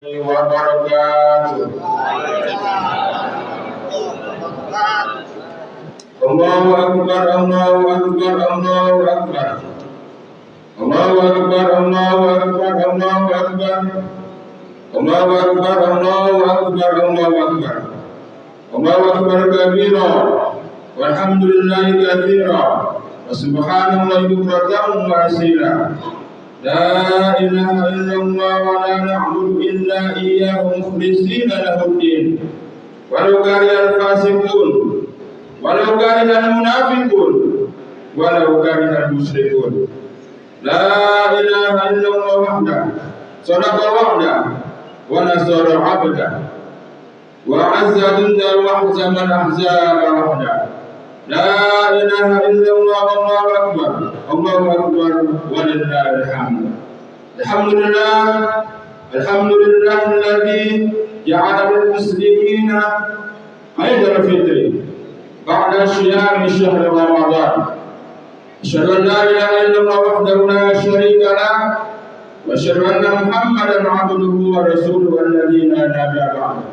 wabarakatuh. Allahu akbar, Allahu akbar, Allahu akbar. Allahu akbar, Allahu akbar, Allahu akbar. Allahu akbar, Allahu akbar, Allahu akbar. Allahu akbar kabira, walhamdulillahi katsira, wa subhanallahi bukratan wa asila. La ilaha illallah wa la na'budu illa iyyahu mukhlishina lahu-d-din. Walau karihal fasiqun, walau karihal munafiqun, walau karihal musyrikun. La ilaha illallah wahdahu, sadaqa wa'dahu, wa nasara 'abdahu, wa 'azza jundahu wa hazama al-ahzaba wahdahu. La ilaha illallah, Allahu akbar, Allahu akbar, walillahil hamd. Alhamdulillah, alhamdulillah alladzi ja'ala lil muslimina 'idul fitri ba'da syiyami syahr Ramadan. Asyhadu an la ilaha illallah wahdahu la syarika lah, wa asyhadu anna Muhammadan 'abduhu wa rasuluhu alladzina nabiyya ba'd.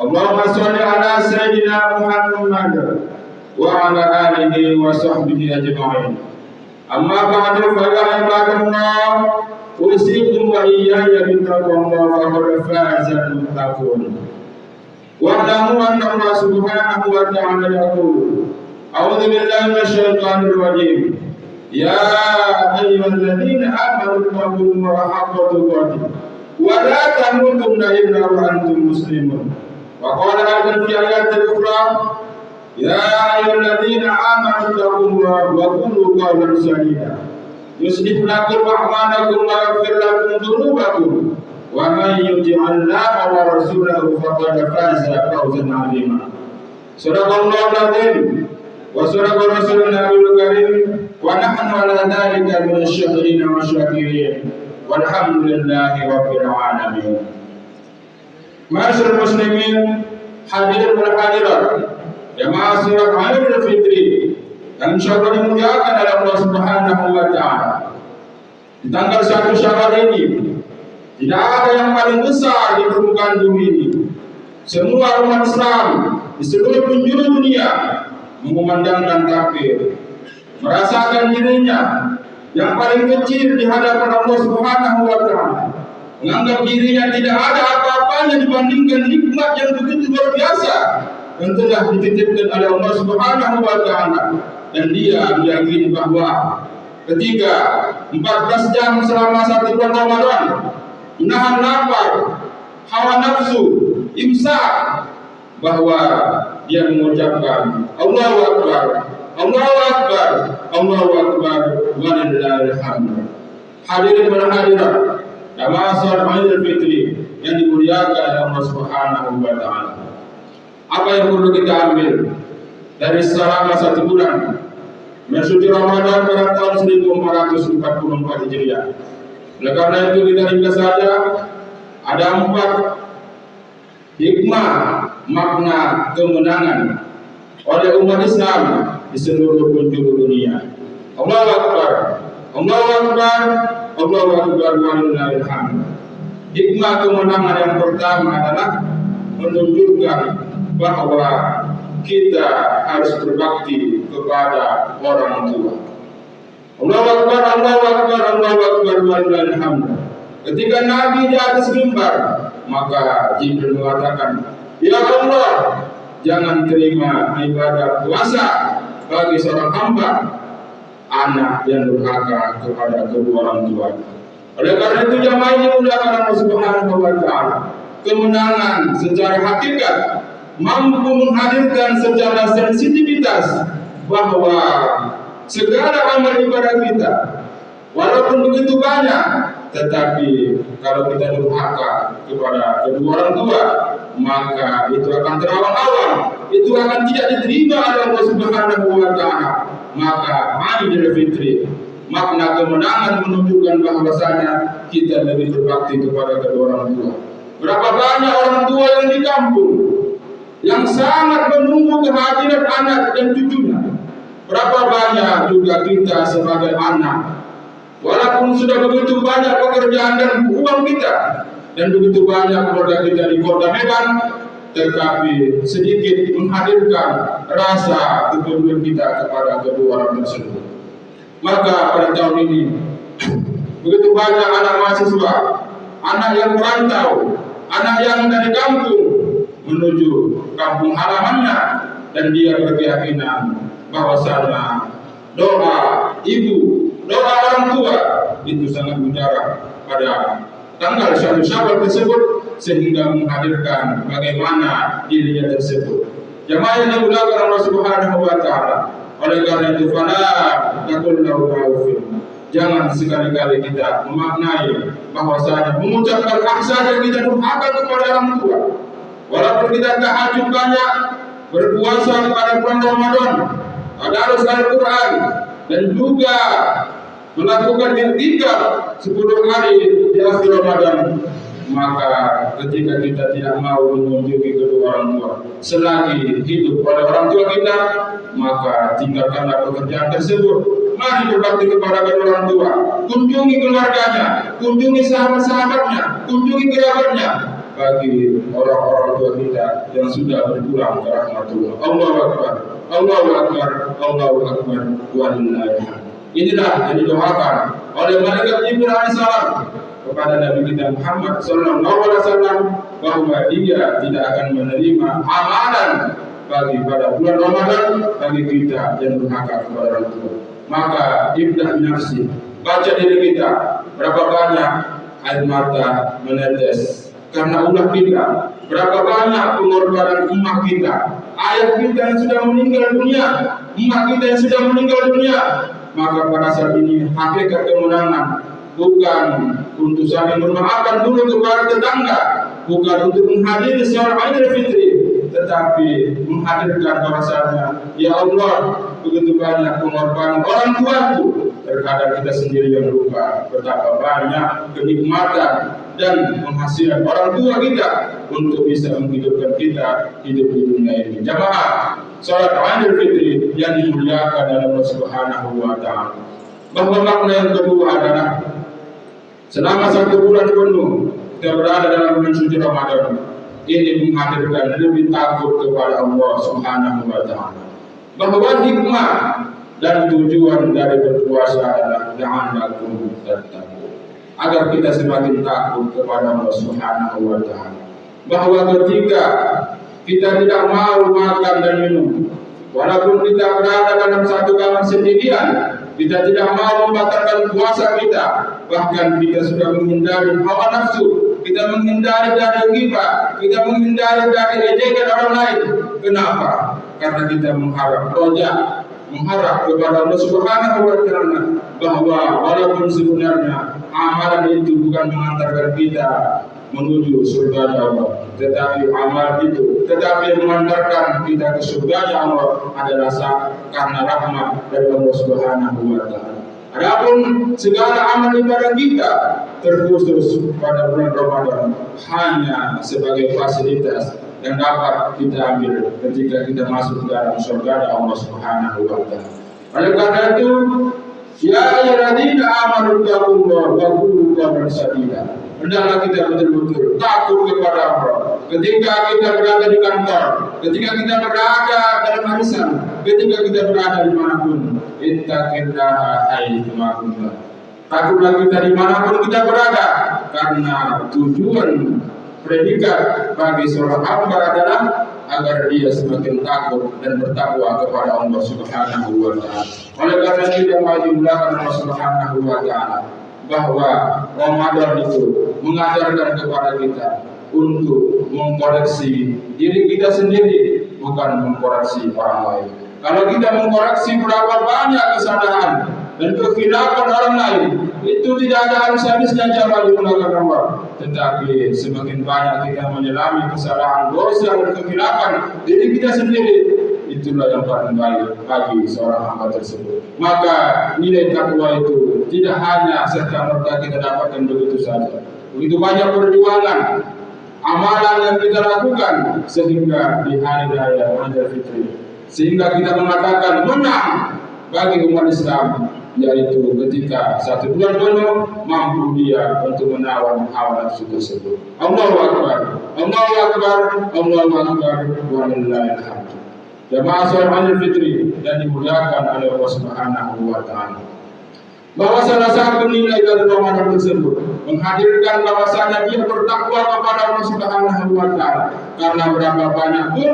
Allahumma shalli ala sayyidina Muhammad wa ala alihi wa sahbihi ajma'in. Amma ba'du fa ya ibadallah, usikum wa iyaya bittaqwallah faqad faza al-muttaqun. Wa'lamu anna Allah subhanahu wa ta'ala yaqulu, a'udzu billahi minasy syaithanir rajim. Ya ayyuhalladzina amanu taqullaha haqqa tuqatih wa la tamutunna illa wa antum muslimun. Wa qala aidan fi ayatil ukhra, ya ayyuhalladzina amanu taqullaha wa qulu qawlan sadida yuslih lakum a'malakum wa yaghfir lakum dhunubakum wa man yuti'allaha wa rasulahu faqad faza fawzan 'azima. Shadaqallahu al-'azim wa sadaqa rasulun nabiyul karim wa nahnu 'ala dhalika minasy syahirin wa syakirin walhamdulillahi rabbil alamin. Ma'asyiral muslimin, hadirin wal hadirat, jamaah salat Idul Fitri yang insyaallah dimuliakan oleh Allah Subhanahu wa taala. Di tanggal 1 Syawal ini tidak ada yang paling besar di permukaan bumi ini. Semua umat Islam di seluruh penjuru dunia mengumandangkan takbir, merasakan dirinya yang paling kecil di hadapan Allah Subhanahu wa taala, menganggap dirinya tidak ada apa-apanya dibandingkan nikmat yang begitu luar biasa yang telah dititipkan oleh Allah Subhanahu wa taala. Dan dia meyakini bahwa ketika 14 jam selama 1 bulan Ramadan menahan lapar, hawa nafsu, imsak, bahwa dia mengucapkan Allahu akbar, Allahu akbar, Allahu akbar, walillahil hamd. Hadirin wal hadirat, jamaah salat Idul Fitri yang dimuliakan oleh Allah Subhanahu wa taala. Apa yang perlu kita ambil dari selama 1 bulan mensuci Ramadan pada tahun 1444 Hijriah? Oleh karena itu kita ringkas saja ada 4 hikmah makna kemenangan oleh umat Islam di seluruh penjuru dunia. Allahu akbar, Allahu akbar, Allahu akbar, walillahil hamd. Hikmah kemenangan yang pertama adalah menunjukkan bahwa kita harus berbakti kepada orang tua. Allahu akbar, Allahu akbar, Allahu akbar, walillahil hamd. Ketika Nabi di atas mimbar, maka Jibril mengatakan, ya Allah, jangan terima ibadah puasa bagi seorang hamba anak yang durhaka kepada kedua orang tua. Oleh karena itu jamaah ini dimuliakan Allah Subhanahu wa taala. Kemenangan secara hakikat mampu menghadirkan secara sensitivitas bahwa segala amal ibadah kita walaupun begitu banyak, tetapi kalau kita durhaka kepada kedua orang tua, maka itu akan terawang-awang, itu akan tidak diterima oleh Allah Subhanahu wa taala. Maka Idul Fitri makna kemenangan menunjukkan bahwasanya kita lebih berbakti kepada kedua orang tua. Berapa banyak orang tua yang di kampung yang sangat menunggu kehadiran anak dan cucunya. Berapa banyak juga kita sebagai anak, walaupun sudah begitu banyak pekerjaan dan uang kita, dan begitu banyak keluarga kita di Kota Medan, tetapi sedikit menghadirkan rasa kepedulian kita kepada kedua orang tersebut. Maka pada tahun ini begitu banyak anak mahasiswa, anak yang merantau, anak yang dari kampung menuju kampung halamannya, dan dia berkeyakinan bahwasanya doa ibu, doa orang tua itu sangat mujarab pada tanggal 1 Syawal tersebut, sehingga menghadirkan bagaimana dirinya tersebut. Jamaah yang dimuliakan Allah Subhanahu wa taala. Oleh karena itu, fala taqul lahu ma'ufin. Jangan sekali-kali kita memaknai bahwasanya mengucapkan ahsan kita durhaka kepada orang tua. Walaupun kita tahajud banyak, berpuasa pada bulan Ramadan, tadarus Al-Quran, dan juga melakukan i'tikaf 10 hari di akhir Ramadan, maka ketika kita tidak mau mengunjungi kedua orang tua selagi hidup pada orang tua kita, maka tinggalkanlah pekerjaan tersebut. Mari berbakti kepada kedua orang tua, kunjungi keluarganya, kunjungi sahabat-sahabatnya, kunjungi kerabatnya, bagi orang-orang tua kita yang sudah berpulang ke rahmatullah. Allahu Akbar, Allahu Akbar, Allahu Akbar, walillahil hamd. Inilah yang didoakan oleh malaikat Jibril alaihissalam kepada Nabi kita Muhammad sallallahu alaihi wasallam, bahwa dia tidak akan menerima amalan pada bulan Ramadan bagi kita yang durhaka kepada orang tua. Maka ibda nafsi, baca diri kita, berapa banyak air mata menetes karena ulah kita, berapa banyak pengorbanan umat kita, ayah kita yang sudah meninggal dunia, emak kita yang sudah meninggal dunia. Maka pada saat ini hakikat kemenangan bukan untuk saling bermaafkan dulu kepada tetangga, bukan untuk menghadiri sholat Idul Fitri, tetapi menghadirkan bahwasanya ya Allah, begitu banyak pengorbanan orang tuaku, terkadang kita sendiri yang lupa betapa banyak kenikmatan dan penghasilan orang tua kita untuk bisa menghidupkan kita hidup di dunia ini. Jamaah salat Idul Fitri yang dimuliakan oleh Allah Subhanahu wa taala. Bahwa makna yang kedua adalah selama 1 bulan penuh kita berada dalam bulan suci Ramadan, ini menghadirkan lebih takut kepada Allah Subhanahu wa taala. Bahwa hikmah dan tujuan dari berpuasa adalah la'allakum tattaqun, agar kita semakin takut kepada Allah Subhanahu wa taala. Bahwa ketika kita tidak mau makan dan minum, walaupun kita berada dalam satu kamar sendirian, kita tidak mau membatalkan puasa kita, bahkan kita sudah menghindari hawa nafsu, kita menghindari dari ghibah, kita menghindari dari ejekan orang lain. Kenapa? Karena kita mengharap roja, mengharap kepada Allah Subhanahu wa taala, bahwa walaupun sebenarnya amalan itu bukan mengantarkan kita menuju surga Allah, tetapi amal itu yang mengantarkan kita ke surga Allah adalah karena rahmat dari Allah Subhanahu wa taala. Adapun segala amal ibadah kita terkhusus pada bulan Ramadan hanya sebagai fasilitas yang dapat kita ambil ketika kita masuk ke dalam surga Allah Subhanahu wa taala. Oleh karena itu, ya ayyuhalladzina amanu taqullaha wa qulu qawlan sadida. Hendaklah kita betul-betul takut kepada Allah ketika kita berada di kantor, ketika kita berada dalam arisan, ketika kita berada dimanapun. Ittaqillaha haitsu kunta. Takutlah kita dimanapun kita berada, karena tujuan predikat bagi seorang hamba adalah agar dia semakin takut dan bertakwa kepada Allah Subhanahu wa taala. Oleh karena itu wajiblah Allah Subhanahu wa taala bahwa Ramadan itu mengajarkan kepada kita untuk mengkoreksi diri kita sendiri, bukan mengkoreksi orang lain. Kalau kita mengkoreksi berapa banyak kesalahan dan kekhilafan orang lain, itu tidak ada habis-habisnya jamaah di belakang Allah. Tetapi semakin banyak kita menyelami kesalahan, dosa dan kekhilafan diri kita sendiri, itulah yang paling baik bagi seorang hamba tersebut. Maka nilai takwa itu tidak hanya serta-merta kita dapatkan begitu saja. Begitu banyak perjuangan, amalan yang kita lakukan sehingga di hari raya Idul Fitri, sehingga kita mengatakan menang bagi umat Islam yaitu ketika 1 bulan penuh mampu dia untuk menawan hawa nafsu tersebut. Allahu Akbar, Allahu Akbar, Allahu Akbar, walillahil hamd. Jamaah sholat Idul Fitri yang dimuliakan oleh Allah Subhanahu wa taala. Bahwa salah satu nilai dari Ramadan tersebut menghadirkan bahwasanya dia bertakwa kepada Allah Subhanahu wa taala. Karena berapa banyak pun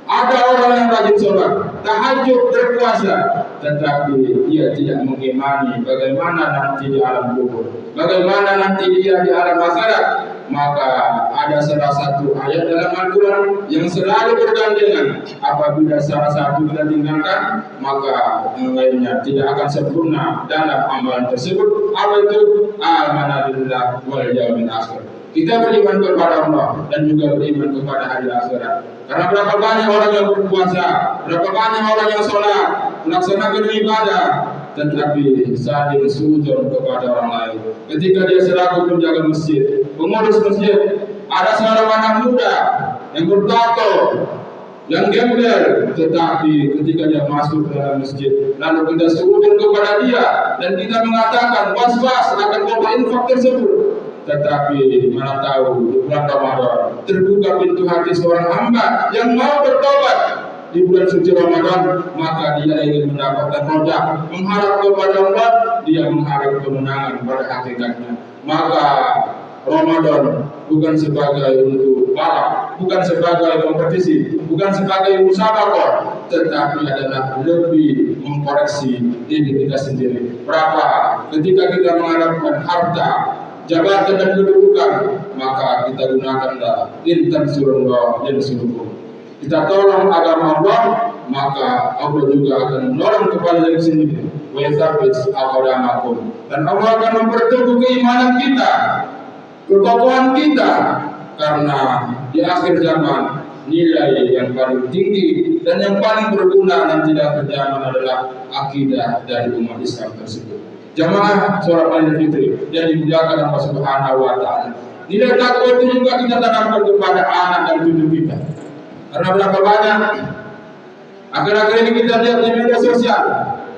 ada orang yang rajin sholat, tahajud, berpuasa, tetapi dia tidak mengimani bagaimana nanti di alam kubur, bagaimana nanti dia di alam akhirat. Maka ada salah satu ayat dalam Al-Quran yang selalu bergandengan. Apabila salah satu kita tinggalkan, maka yang lainnya tidak akan sempurna dalam amalan tersebut. Apa itu? Amanah billah wal yaumil akhir. Kita beriman kepada Allah dan juga beriman kepada hari akhirat. Karena berapa banyak orang yang berpuasa, berapa banyak orang yang sholat, melaksanakan ibadah, tetapi saling suzon kepada orang lain. Ketika dia selaku penjaga masjid, pengurus masjid, ada seorang anak muda yang bertato, yang gembel, tetapi ketika dia masuk ke dalam masjid, lalu kita suzon kepada dia dan kita mengatakan was-was akan membawa infak tersebut. Tetapi mana tahu di bulan Ramadan terbuka pintu hati seorang hamba yang mau bertobat di bulan suci Ramadan, maka dia ingin mendapatkan roda, mengharap kepada Allah, dia mengharap kemenangan pada hakikatnya. Maka Ramadan bukan sebagai untuk balap, bukan sebagai kompetisi, bukan sebagai musabaqah, tetapi adalah lebih mengkoreksi diri kita sendiri. Berapa ketika kita mengharapkan harta, jabatan dan kedudukan, maka kita gunakanlah intan surullah dan suruh. Kita tolong agama Allah, maka Allah juga akan menolong kepada diri sendiri. Wa yathabbit aqdamakum, dan Allah akan memperteguh keimanan kita, ketokohan kita, karena di akhir zaman nilai yang paling tinggi dan yang paling berguna dan tidak terjamin adalah akidah dari umat Islam tersebut. Jamaah sholat Idul Fitri yang dimuliakan Allah Subhanahu wa taala. Nilai takwa itu juga kita tanamkan kepada anak dan cucu kita. Karena berapa banyak akhir-akhir ini kita lihat di media sosial,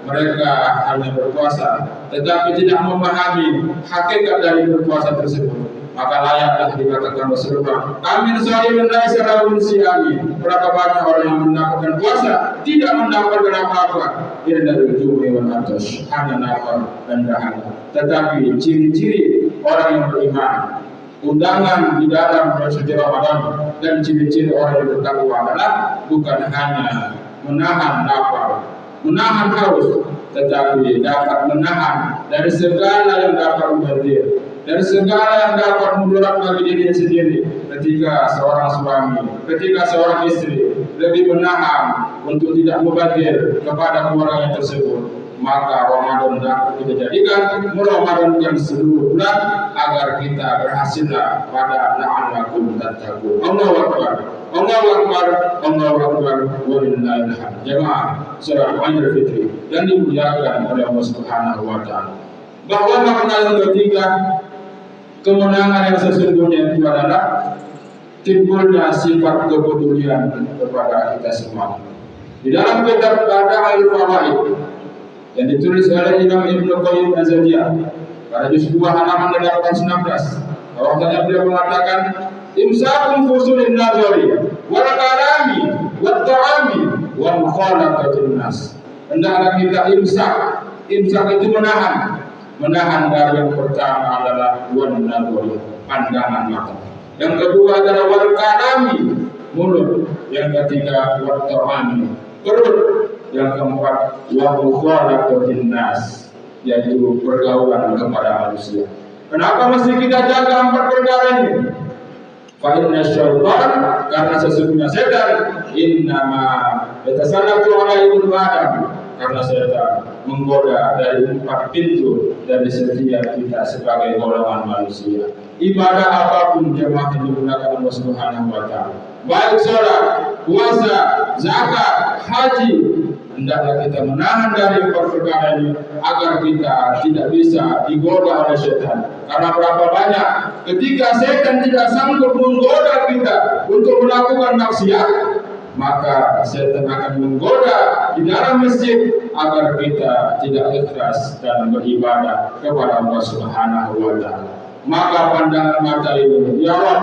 mereka hanya berpuasa tetapi tidak memahami hakikat dari berpuasa tersebut. Maka layaklah dikatakan Rasulullah, amin sahih laisa lahu siyami. Berapa banyak orang yang mendapatkan puasa tidak mendapatkan apa-apa, illa dari jumi wal atash, hanya lapar dan dahaga. Tetapi ciri-ciri orang yang beriman, undangan di dalam bulan suci Ramadan dan ciri-ciri orang yang bertakwa adalah bukan hanya menahan lapar, menahan haus, tetapi dapat menahan dari segala yang dapat membantir, dari segala yang dapat mudarat bagi dirinya sendiri. Ketika seorang suami, ketika seorang istri lebih menahan untuk tidak mubazir kepada keluarga tersebut, maka Ramadan dapat kita jadikan meramadankan seluruh bulan agar kita berhasillah pada la'allakum tattaqun. Allahu Akbar, Allahu Akbar, Allahu Akbar, walillahil hamd. Jemaah sholat Idul Fitri yang dimuliakan oleh Allah Subhanahu wa taala. Bahwa makna yang ketiga, kemenangan yang sesungguhnya itu adalah timbulnya sifat kepedulian kepada kita semua. Di dalam kitab Badaa'il Fawaid yang ditulis oleh Imam Ibnu Qayyim Az-Zawjiyah pada juz 2 halaman 819, bahwasanya beliau mengatakan imsakun fusulin nazari wal kalami wat ta'ami wa mukhalaqatin nas. Hendaklah kita imsak. Imsak itu menahan dari yang pertama adalah wan nazari, pandangan mata. Yang kedua adalah wal kalami, mulut. Yang ketiga wat ta'ami, perut. Yang keempat wa mukhalaqatin nas, yaitu pergaulan kepada manusia. Kenapa mesti kita jaga 4 perkara ini? Fa inna syaitan, karena sesungguhnya setan innama yatasallatu ala ibnu Adam, karena setan menggoda dari 4 pintu dari setiap kita sebagai golongan manusia. Ibadah apapun jemaah yang digunakan Allah Subhanahu wa taala, baik sholat, puasa, zakat, haji, hendaklah kita menahan dari perkara ini agar kita tidak bisa digoda oleh setan. Karena berapa banyak ketika setan tidak sanggup menggoda kita untuk melakukan maksiat, maka setan akan menggoda di dalam masjid agar kita tidak ikhlas dan beribadah kepada Allah Subhanahu wa taala. Maka pandangan mata ini, ya Allah,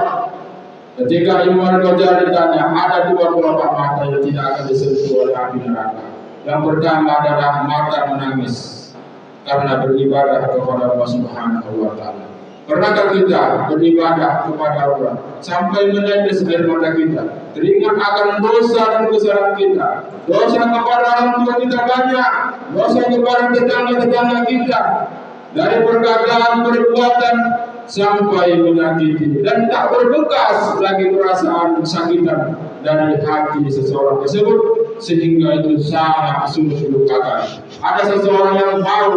ketika Imam Ghazali ditanya, ada dua kelompok mata yang tidak akan disentuh oleh api neraka. Yang pertama adalah mata menangis karena beribadah kepada Allah Subhanahu wa taala. Pernahkah kita beribadah kepada Allah sampai menetes air mata kita, teringat akan dosa dan kesalahan kita, dosa kepada orang tua kita banyak, dosa kepada tetangga-tetangga kita, dari perkataan, perbuatan sampai menyakiti, dan tak berbekas lagi perasaan kesakitan dari hati seseorang tersebut, sehingga itu sangat sungguh lukakan. Ada seseorang yang mau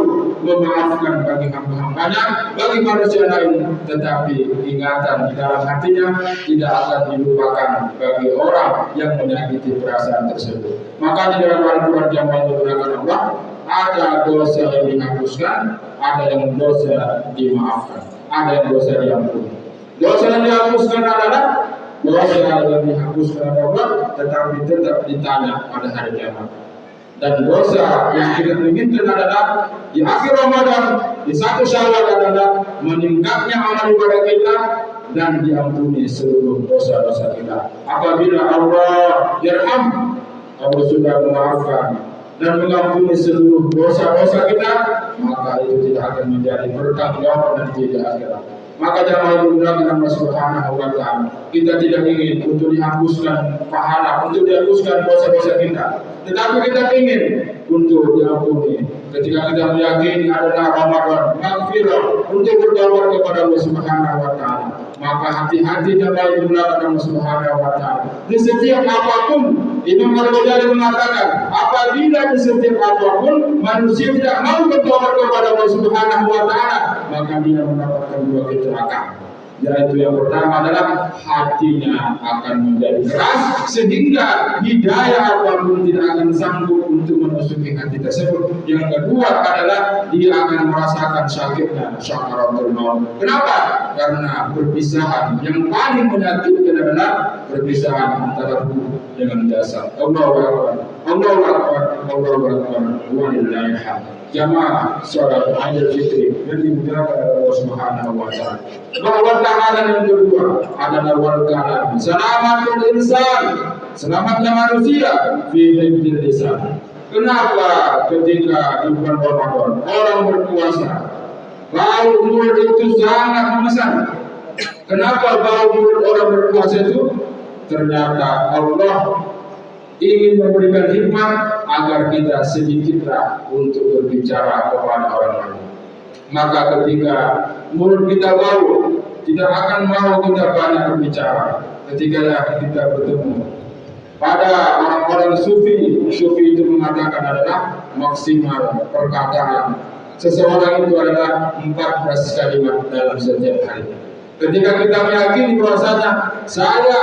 memaafkan bagi hamba-hambanya, bagi manusia lain, tetapi ingatan di dalam hatinya tidak akan dilupakan bagi orang yang menyakiti perasaan tersebut. Maka di dalam Al-Quran yang menggunakan Allah, ada dosa yang dihapuskan, ada yang dosa dimaafkan, ada yang dosa diampuni. Dosa yang dihapuskan adalah dosa yang dihapuskan Allah, tetapi tetap ditanya pada hari kiamat. Dan dosa yang kita inginkan adalah di akhir Ramadan, di 1 Syawal adalah meningkatnya amal ibadah kita dan diampuni seluruh dosa-dosa kita. Apabila Allah yarham, Allah sudah memaafkan dan mengampuni seluruh dosa-dosa kita, maka itu tidak akan menjadi bertanggung nanti di akhirat. Maka jangan menggunakan Allah Subhanahu wa taala. Kita tidak ingin untuk dihapuskan pahala, untuk dihapuskan dosa-dosa kita, tetapi kita ingin untuk diampuni. Ketika kita meyakini adalah Ramadan, maghfirah, untuk bertobat kepada Allah Subhanahu wa taala, maka hati-hati jangan menggunakan Allah Subhanahu wa taala. Di setiap apapun, Imam Al-Ghazali mengatakan, apabila di setiap apapun manusia tidak mau bertobat kepada Allah Subhanahu wa taala, maka dia mendapatkan dua kecelakaan. Yaitu yang pertama adalah hatinya akan menjadi keras sehingga hidayah apapun tidak akan sanggup untuk memasuki hati tersebut. Yang kedua adalah dia akan merasakan sakitnya sakaratul maut. Kenapa? Karena perpisahan yang paling menyakitkan adalah perpisahan antara ruh dengan jasad. Allahu Akbar, Allahu Akbar, Allahu Akbar, walillahil hamd. Jamaah sholat Idul Fitri yang dimuliakan Allah Subhanahu wa taala. Bahwa tahanan yang kedua adalah wal kalam. Selamatul insan, selamatnya manusia fi hifdzil lisan. Kenapa ketika di bulan Ramadan orang berpuasa bau mulut itu sangat memesan? Kenapa bau mulut orang berpuasa itu? Ternyata Allah ingin memberikan hikmah agar kita sedikitlah untuk berbicara kepada orang lain. Maka ketika mulut kita bau, tidak akan mau kita banyak berbicara. Ketika kita bertemu pada orang-orang sufi itu mengatakan adalah maksimal perkataan seseorang itu adalah 14 kalimat dalam setiap hari. Ketika kita meyakini bahwasanya saya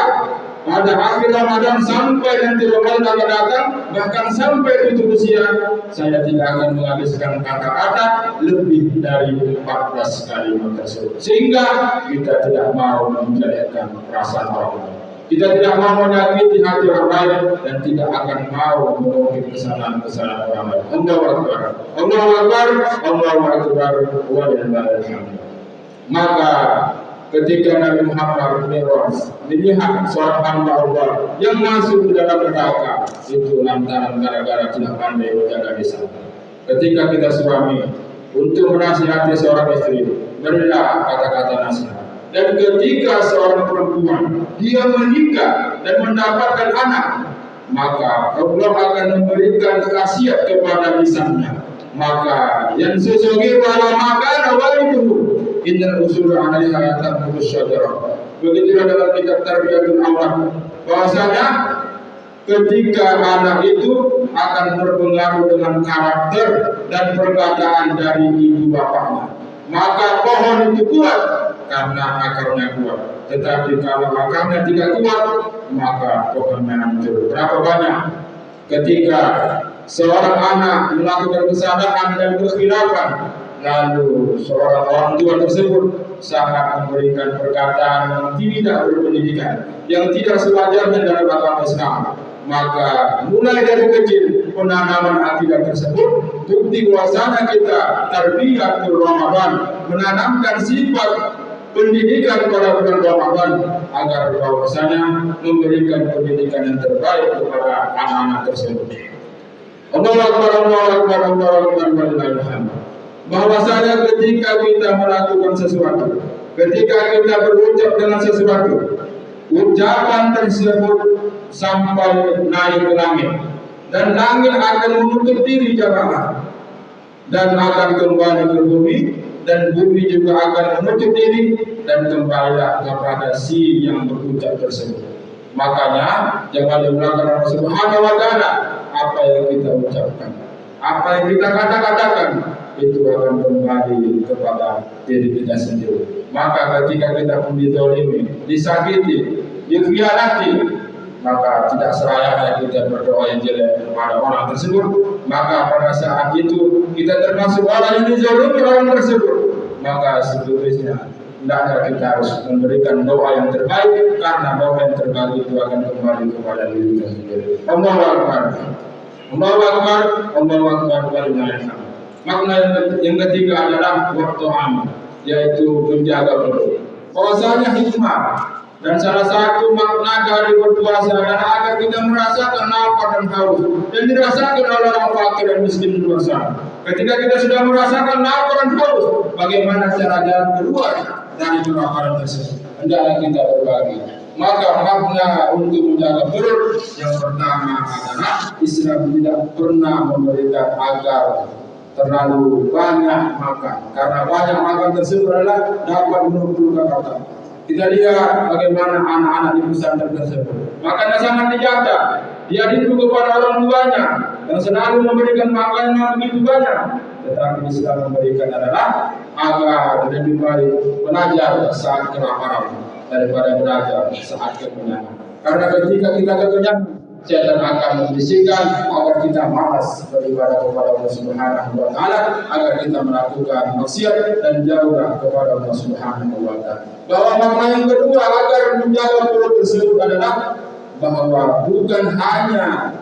pada akhir Ramadan sampai nanti Ramadan akan datang, bahkan sampai tutup usia, saya tidak akan menghabiskan kata-kata lebih dari 14 kalimat tersebut. Sehingga kita tidak mau menjelekkan perasaan orang lain. Kita tidak mau menyakiti hati orang lain dan tidak akan mau mengungkit kesalahan-kesalahan orang lain. Allahu Akbar, Allahu Akbar, Allahu Akbar, walillahil hamd. Maka ketika Nabi Muhammad melihat seorang hamba Allah yang masuk ke dalam neraka itu lantaran gara-gara tidak pandai menjaga lisan. Ketika kita suami untuk menasihati seorang istri, berilah kata-kata nasihat. Dan ketika seorang perempuan dia menikah dan mendapatkan anak, maka Allah akan memberikan khasiat kepada lisannya. Maka yang sesungguhnya wala makana waliduhu innal usul 'alaiha yatabtu syajarah. Begitu dalam kitab Tarbiyatul Awlad bahwasanya ketika anak itu akan berpengaruh dengan karakter dan perkataan dari ibu bapaknya, maka pohon itu kuat karena akarnya kuat. Tetapi kalau akarnya tidak kuat, maka pohonnya hancur. Berapa banyak ketika seorang anak melakukan kesalahan dan kekhilafan, lalu seorang orang tua tersebut sangat memberikan perkataan yang tidak berpendidikan, yang tidak sewajarnya dalam agama Islam. Maka mulai dari kecil penanaman akidah tersebut bukti bahwasanya kita tarbiyah Ramadan, menanamkan sifat pendidikan pada bulan Ramadan agar bahwasanya memberikan pendidikan yang terbaik kepada anak-anak tersebut. Allahu Akbar, Allahu Akbar, Allahu Akbar, walillahil hamd. Bahwasanya ketika kita melakukan sesuatu, ketika kita berucap dengan sesuatu, ucapan tersebut sampai naik ke langit, dan langit akan menutup diri jamaah dan akan kembali ke bumi, dan bumi juga akan menutup diri dan kembalilah kepada si yang berucap tersebut. Makanya jangan dilupakan Allah Subhanahu wa taala. Apa yang kita ucapkan, apa yang kita katakan itu akan kembali kepada diri kita sendiri. Maka ketika kita pun dizalimi, disakiti, dikhianati, maka tidak selayaknya kita berdoa yang jelek kepada orang tersebut. Maka pada saat itu kita termasuk orang yang dizalimi orang tersebut. Maka seterusnya hendaknya kita harus memberikan doa yang terbaik, karena doa yang terbaik itu akan kembali kepada diri kita sendiri. Allahu Akbar, Allahu Akbar, Allahu Akbar, walillahil hamd. Makna yang ketiga adalah waktu amal, yaitu menjaga perut. Bahwasanya hikmah dan salah satu makna dari berpuasa adalah agar kita merasakan lapar dan haus, dan dirasakan oleh orang fakir dan miskin di luar sana. Ketika kita sudah merasakan lapar dan haus, bagaimana cara jalan keluar dari kelaparan tersebut? Hendaklah kita berbagi. Maka makna untuk menjaga perut yang pertama adalah Islam tidak pernah memberikan agar terlalu banyak makan, karena banyak makan tersebut adalah dapat menumbuhkan otak. Kita lihat bagaimana anak-anak di pesantren tersebut, makanya sangat dijaga. Dia rindu kepada orang tuanya yang selalu memberikan makanan yang begitu banyak. Tetapi Islam memberikan adalah agar lebih baik belajar saat kelaparan daripada belajar saat kekenyangan. Karena ketika kita kekenyangan, setan akan membisikkan agar kita malas beribadah kepada Allah Subhanahu wa taala, agar kita melakukan maksiat dan jauhlah kepada Allah Subhanahu wa taala. Bahwa makna yang kedua agar menjaga perut tersebut adalah bahwa bukan hanya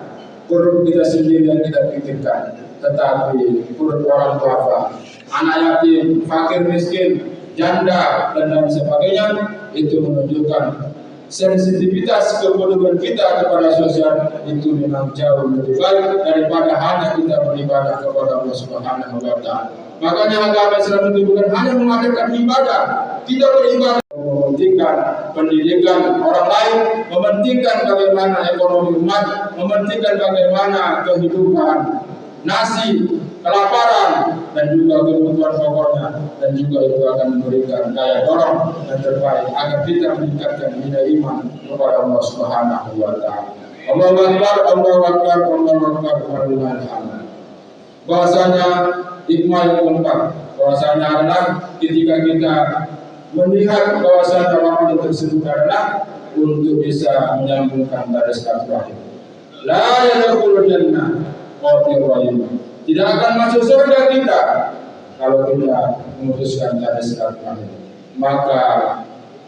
perut kita sendiri yang kita pikirkan, tetapi perut orang tua, anak yatim, fakir miskin, janda dan lain sebagainya. Itu menunjukkan sensitivitas kepedulian kita kepada sosial itu memang jauh lebih baik daripada hanya kita beribadah kepada Allah Subhanahu wa taala. Makanya agama Islam itu bukan hanya mengadakan ibadah, kita beribadah, mementingkan pendidikan orang lain, mementingkan bagaimana ekonomi umat, mementingkan bagaimana kehidupan nasi, kelaparan, dan juga kebutuhan pokoknya, dan juga itu akan memberikan daya dorong yang terbaik agar kita meningkatkan nilai iman kepada Allah Subhanahu wa taala. Allahu Akbar, Allahu Akbar, Allahu Akbar, walillahil hamd. Bahwasanya hikmah yang keempat, bahwasanya adalah ketika kita melihat bahwasanya Ramadan tersebut adalah untuk bisa menyambungkan tali silaturahim. La yadkhulul jannah qatir rahim. Tidak akan masuk surga kita kalau kita memutuskan tali silaturahim. Maka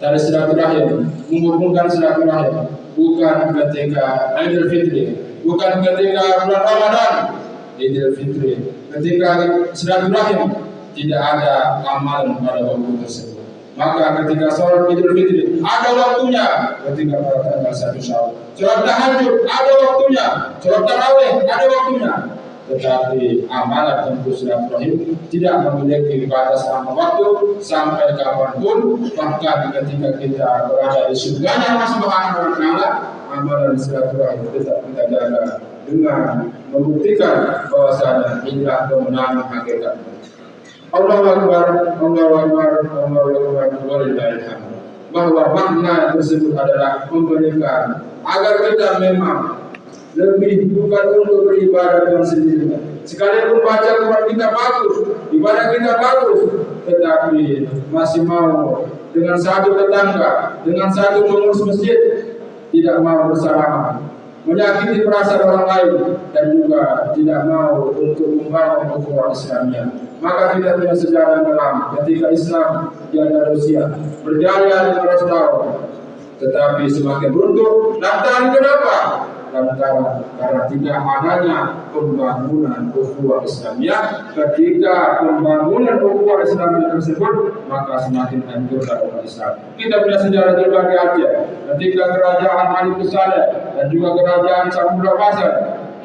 tali silaturahim, menghubungkan silaturahim bukan ketika Idul Fitri, bukan ketika bulan Ramadan. Idul Fitri, ketika silaturahim tidak ada amalan pada waktu tersebut. Maka ketika sholat Idul Fitri ada waktunya, ketika pada tanggal 1 Syawal. Sholat tahajud ada waktunya, sholat tarawih ada waktunya. Tetapi amalan tentu silaturahim tidak memiliki batas waktu sampai kapanpun. Bahkan ketika kita berada di surganya Allah Subhanahu wa taala, amalan silaturahim tetap kita jaga dengan membuktikan bahwasanya inilah kemenangan hakikat. Allahu Akbar, Allahu Akbar, Allahu Akbar, walillahil hamd. Bahwa makna tersebut adalah memberikan agar kita memang lebih bukan untuk beribadah dengan sendiri. Sekalipun baca Quran kita bagus, ibadah kita bagus, tetapi masih mau dengan satu tetangga, dengan satu pengurus masjid tidak mau bersalaman, menyakiti perasaan orang lain, dan juga tidak mau untuk membangun ukhuwah Islamiyah. Maka kita punya sejarah yang lama ketika Islam di Andalusia berjaya 500 tahun, tetapi semakin runtuh. Lantaran kenapa? karena tidak adanya pembangunan ukhuwah Islamiyah. Ketika pembangunan ukhuwah Islamiyah tersebut, maka semakin hancurlah umat Islam. Kita punya sejarah juga di Aceh, ketika kerajaan Ali Saleh dan juga kerajaan Samudra Pasar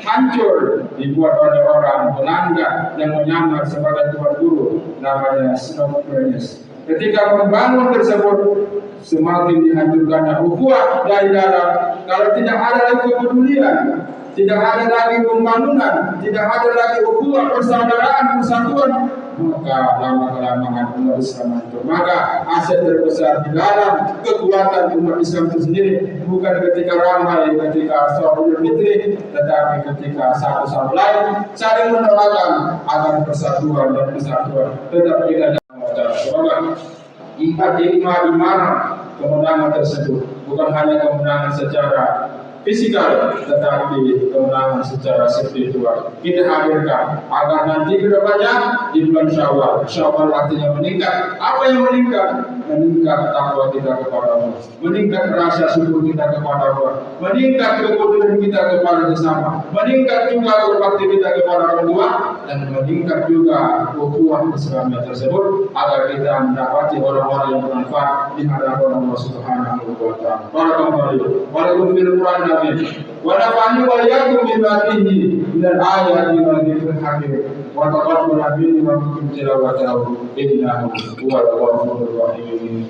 hancur dibuat oleh orang Belanda yang menyamar sebagai tuan guru namanya Snodgrass. Ketika membangun tersebut semakin dihancurkan ukhuwah dari dalam. Kalau tidak ada lagi kepedulian, tidak ada lagi pembangunan, tidak ada lagi ukhuwah, persaudaraan, persatuan, maka lama-kelamaan umat Islam hancur. Maka aset terbesar di dalam kekuatan umat Islam itu sendiri bukan ketika ramai, ketika Idul Fitri, tetapi ketika satu sama lain saling mendoakan agar persatuan dan kesatuan tetap kita. Semoga empat hikmah iman kemenangan tersebut bukan hanya kemenangan secara fisikal, tetapi kemenangan secara spiritual kita hadirkan agar nanti kedepannya di bulan Syawal. Syawal artinya meningkat. Apa yang meningkat? Meningkat takwa kita kepada Allah, meningkat rasa syukur kita kepada Allah, meningkat kepedulian kita kepada sesama, meningkat juga berbakti kita kepada orang tua, dan meningkat juga ukhuwah Islamiyah tersebut agar kita mendapati orang-orang yang bermanfaat di hadapan Allah Subhanahu wa taala. Barakallahu walakum fil Qur'an amin. Wa nafa'ani wa iyyakum bima fihi min al-ayati wal dhikril hakim. Wa taqabbal minni wa minkum tilawatahu innahu huwal ghafurur rahim.